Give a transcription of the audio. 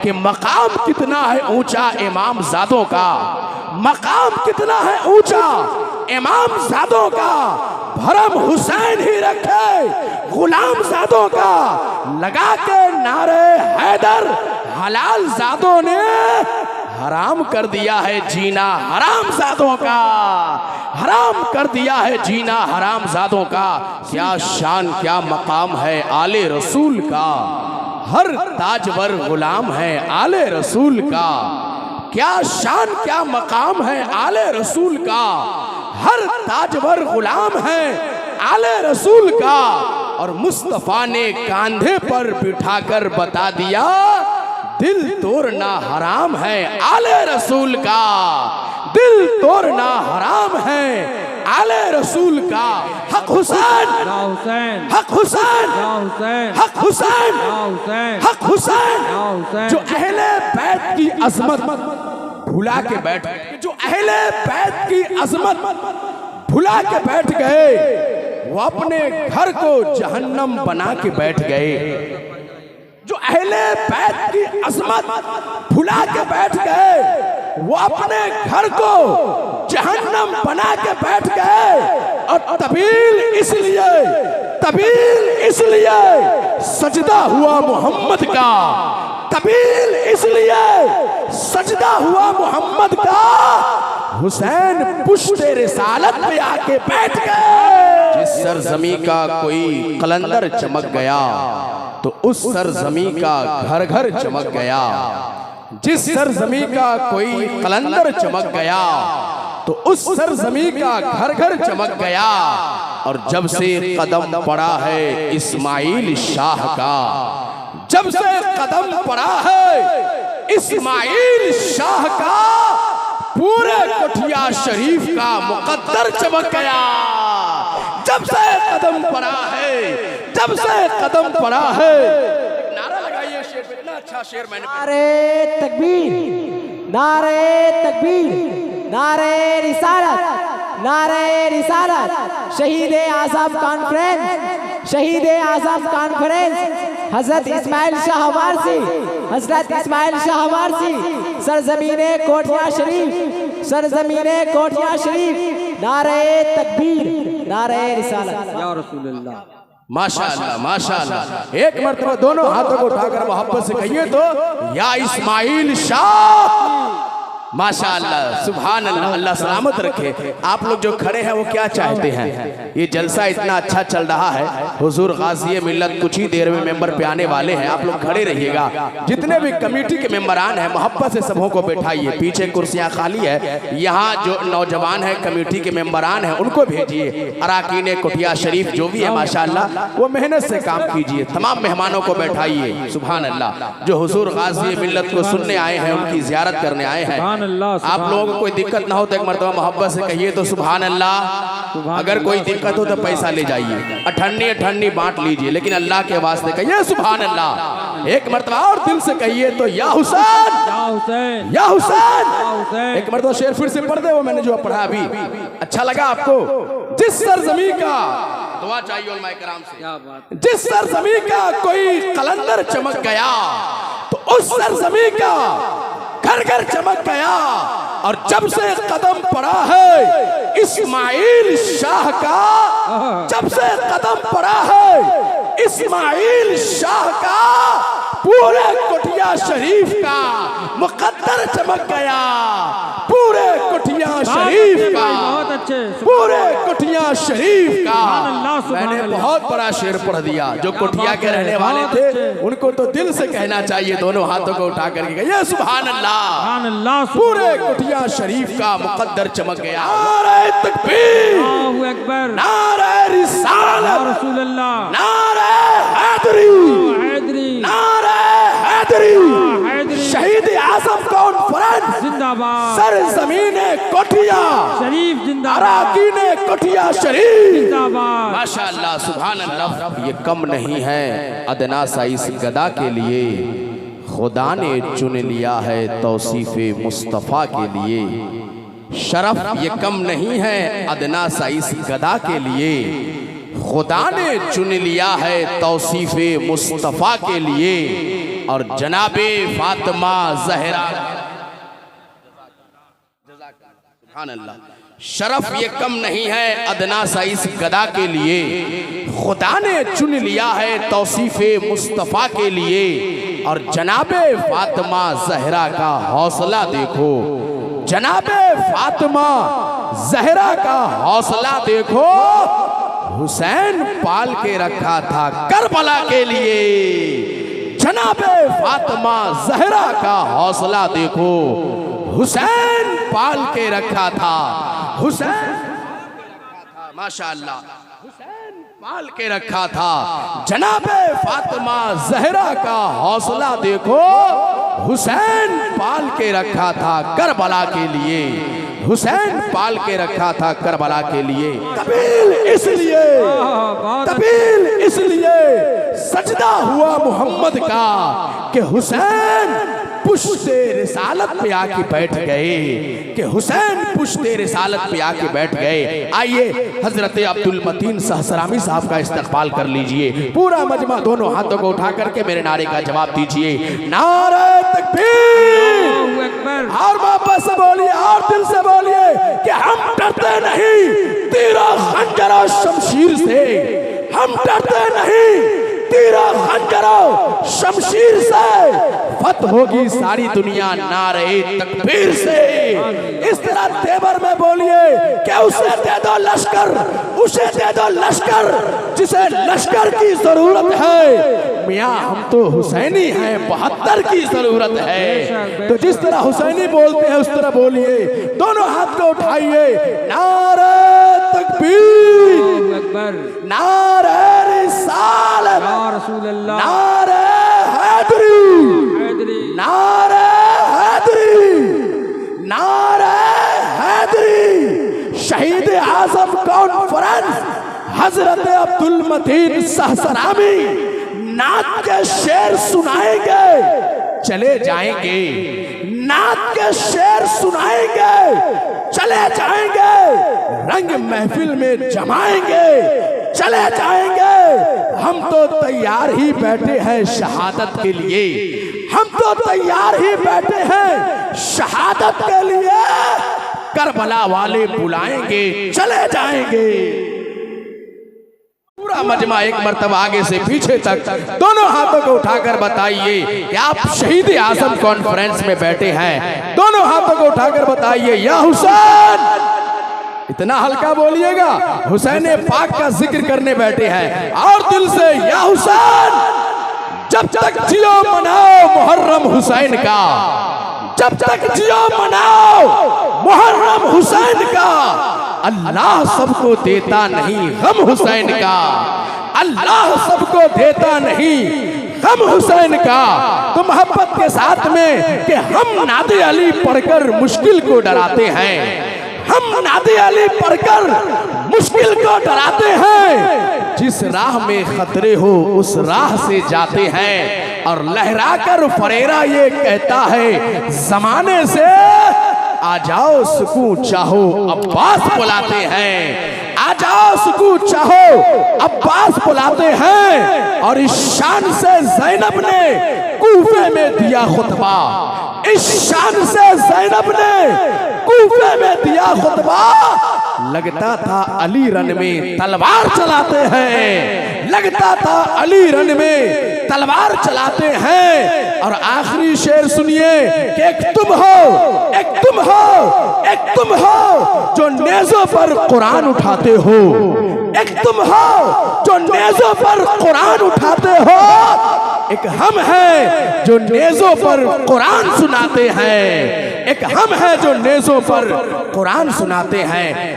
कि मकाम कितना है ऊंचा इमाम ज़ादों का, मकाम कितना है ऊंचा इमाम ज़ादों का। भरम हुसैन ही रखे गुलाम ज़ादों का, लगा के नारे हैदर हलाल ज़ादों ने हराम कर दिया है जीना हराम ज़ादों का, हराम कर दिया है जीना हराम ज़ादों का। क्या शान क्या मकाम है आले रसूल का, हर ताजवर गुलाम है आले रसूल का। क्या शान क्या मकाम है आले रसूल का, हर ताजवर गुलाम है आले रसूल का। और मुस्तफा ने कांधे पर बिठाकर बता दिया दिल तोड़ना हराम है आले रसूल का, दिल तोड़ना हराम है आले रसूल का। हक हुसैन, हक हुसैन, हक हुसैन, हक हुसैन। जो अहले बैत की अजमत भुला के बैठ, जो अहले बैत की अजमत भुला के बैठ गए, वो अपने घर को जहन्नम बना के बैठ गए। जो अहले बैत की अजमत भुला के बैठ गए, वो अपने घर को जहन्नम बना के बैठ गए। और तबील इसलिए सजदा हुआ मोहम्मद का, तबील इसलिए सजदा हुआ मोहम्मद का। हुसैन पुश्ते रिसालत पे आके बैठ गए। जिस सरजमी का कोई कलंदर चमक गया तो उस सरजमी का घर घर चमक गया। जिस सरजमी का कोई कलंदर चमक गया तो उस सरजमी का घर घर चमक गया। और जब से कदम पड़ा है इस्माइल शाह का, जब से कदम पड़ा है इस्माइल शाह का, पूरे कोठिया शरीफ का मुकद्दर चमक गया। जब से कदम पड़ा है, जब से कदम पड़ा है। नारा लगाइए शेर पे, इतना अच्छा शेर मैंने। नारे तकबीर, नारे तकबीर, नारे रिसालत, नारे रिसालत। शहीद आज़म कॉन्फ्रेंस, शहीद आज़म कॉन्फ्रेंस हजरत इस्माइल शाह वारसी, हजरत इस्माइल शाह वारसी, सरजमीने कोठिया शरीफ, सरजमीने कोठिया शरीफ। नारे तकबीर, नारे रिसालत या रसूलुल्लाह। माशाअल्लाह, माशाअल्लाह। एक मरतबा दोनों हाथों को उठाकर मोहब्बत से कहिए तो या इस्माइल शाह। माशाअल्लाह, सुभान अल्लाह, अल्लाह सलामत रखे। आप लोग जो खड़े हैं वो क्या चाहते हैं? ये जलसा इतना अच्छा चल रहा है, हुजूर गाज़ी मिल्लत कुछ ही देर में मेंबर पे आने वाले हैं। आप लोग खड़े रहिएगा। जितने भी कमेटी के मेंबरान हैं मोहब्बत से सबों को बैठाइए। पीछे कुर्सियां खाली है, यहाँ जो नौजवान हैं कमेटी के मेंबरान हैं उनको भेजिए। अराकीन कोठिया शरीफ जो भी है माशाअल्लाह वो मेहनत से काम कीजिए। तमाम मेहमानों को बैठाइए। सुभान अल्लाह। जो हुजूर गाज़ी मिल्लत को सुनने आए हैं, उनकी जियारत करने आए हैं, आप लोगों को कोई दिक्कत ना हो तो एक मरतबा मोहब्बत से कहिए तो सुभान अल्लाह। अगर कोई दिक्कत हो तो पैसा ले जाइए, अठन्नी अठन्नी बांट लीजिए, लेकिन अल्लाह के वास्ते कहिए सुभान अल्लाह। एक मरतबा और दिल से कहिए तो या हुसैन, या हुसैन, या हुसैन। एक मरतबा शेर फिर से पढ़ दे, वो मैंने जो पढ़ा अभी। अच्छा लगा आपको? जिस सरजमी का दुआ चाहिए उलमाए किराम से, जिस सरजमी का कोई कलंदर चमक गया तो उस सरजमी का घर घर चमक गया। और जब से कदम पड़ा है इस्माइल शाह का, जब से कदम पड़ा है इस्माइल शाह का, पूरे कोठिया शरीफ का मुकद्दर चमक गया। पूरे कोठिया शरीफ का, बहुत अच्छे, पूरे कोठिया शरीफ का। मैंने बहुत बड़ा शेर पढ़ दिया। जो कोठिया के रहने वाले थे उनको तो दिल से कहना चाहिए, दोनों हाथों को उठा करके कहिए सुभान अल्लाह। पूरे कोठिया शरीफ का मुकद्दर चमक गया। नारे तकबीर, अल्लाहू अकबर, नारे रिसालत, रसूलुल्लाह, नारे हैदरी, नारे हैदरी। शहीद आज़म कॉन्फ्रेंस जिंदाबाद, सरजमीने कोठिया शरीफ जिंदाबाद, अराकीने कोठिया शरीफ जिंदाबाद। माशाअल्लाह, सुभान अल्लाह। ये कम नहीं है अदना सा इस गदा के लिए, खुदा ने चुन लिया है तौसीफ़े मुस्तफ़ा के लिए। शरफ ये कम नहीं है अदना सा इस गदा के लिए, खुदा ने चुन लिया है तौसीफ़े मुस्तफ़ा के लिए। और जनाबे फातिमा जहरा। सुभान अल्लाह। शरफ ये कम नहीं है अदना सा इस गदा के लिए, खुदा ने चुन लिया है तौसीफे मुस्तफ़ा के लिए। और जनाबे फातिमा जहरा का हौसला देखो, जनाबे फातिमा जहरा का हौसला देखो। हुसैन पाल के रखा था करबला के लिए। जनाबे फातिमा जहरा का हौसला देखो, हुसैन पाल के रखा था, हुसैन माशाअल्लाह हुसैन पाल के रखा था। जनाबे फातिमा जहरा का हौसला देखो, हुसैन पाल के रखा था करबला के लिए, हुसैन पाल के रखा था करबला के लिए। तबील इसलिए, तबील इसलिए सजदा हुआ मोहम्मद का कि हुसैन पुश्ते रिसालत पे आके बैठ गए, कि हुसैन पुश्ते रिसालत पे आके बैठ गए। आइए हजरत अब्दुल मतीन सहसरामी साहब का इस्तकबाल कर लीजिए। पूरा मजमा दोनों हाथों को उठा करके मेरे नारे का जवाब दीजिए। नारे तकबीर। और मोहब्बत से बोलिए और दिल से बोलिए कि हम डरते नहीं तीरा खंजर और शमशीर से, हम डरते नहीं तीरा खंजर और शमशीर से। फत होगी सारी दुनिया नारे तकबीर से। इस तरह तेवर में बोलिए कि उसे दे दो लश्कर, उसे दे दो लश्कर जिसे लश्कर की जरूरत है। मियाँ हम तो हुसैनी हैं, 72 की जरूरत है। तो जिस तरह हुसैनी बोलते हैं उस तरह बोलिए। दोनों हाथ को उठाइए। नारे तकबीर, नारे रिसालत, नारे हैदरी, नारे हैदरी, नारे हैदरी। शहीद आजम कॉन्फ्रेंस हजरत अब्दुल मतीन सहसरामी नात के शेर सुनाएंगे, चले जाएंगे। नात के शेर सुनाएंगे, चले जाएंगे। रंग महफिल में जमाएंगे, चले जाएंगे। हम तो तैयार ही बैठे हैं शहादत के लिए, हम तो तैयार ही बैठे हैं शहादत के लिए। करबला वाले बुलाएंगे, चले जाएंगे। पूरा मजमा एक मर्तबा आगे से पीछे तक दोनों हाथों को उठाकर बताइए कि आप शहीद आजम कॉन्फ्रेंस में बैठे हैं। दोनों हाथों को उठाकर बताइए या हुसैन। इतना हल्का बोलिएगा, हुसैन पाक का जिक्र करने बैठे हैं। और दिल से या हुसैन। जब तक जियो मनाओ मुहर्रम हुसैन का, जब तक जियो मनाओ मुहर्रम हुसैन का। अल्लाह सबको देता नहीं गम हुसैन का, अल्लाह सबको देता नहीं गम हुसैन का। तो मोहब्बत के साथ में कि हम नादे अली पढ़कर मुश्किल को डराते हैं, हम नादे अली पढ़कर मुश्किल को डराते हैं। जिस राह में खतरे हो उस राह से जाते हैं। और लहरा कर फरेरा ये कहता है जमाने से, आ जाओ सुकून चाहो अब्बास बुलाते हैं, आ जाओ सुकून चाहो अब्बास बुलाते हैं। और इस शान से ज़ैनब ने कूफे में दिया खुतबा, इस शान से ज़ैनब ने कूफे में दिया खुतबा। लगता था अली रन में तलवार चलाते हैं, लगता था अली रन में तलवार चलाते हैं। और आखिरी शेर सुनिए कि एक तुम हो, एक तुम हो, एक तुम हो जो नेज़ों पर कुरान उठाते हो, एक तुम हो जो नेज़ों पर कुरान उठाते हो। एक हम हैं जो नेज़ों पर कुरान सुनाते हैं, एक हम हैं जो नेज़ों पर कुरान सुनाते हैं।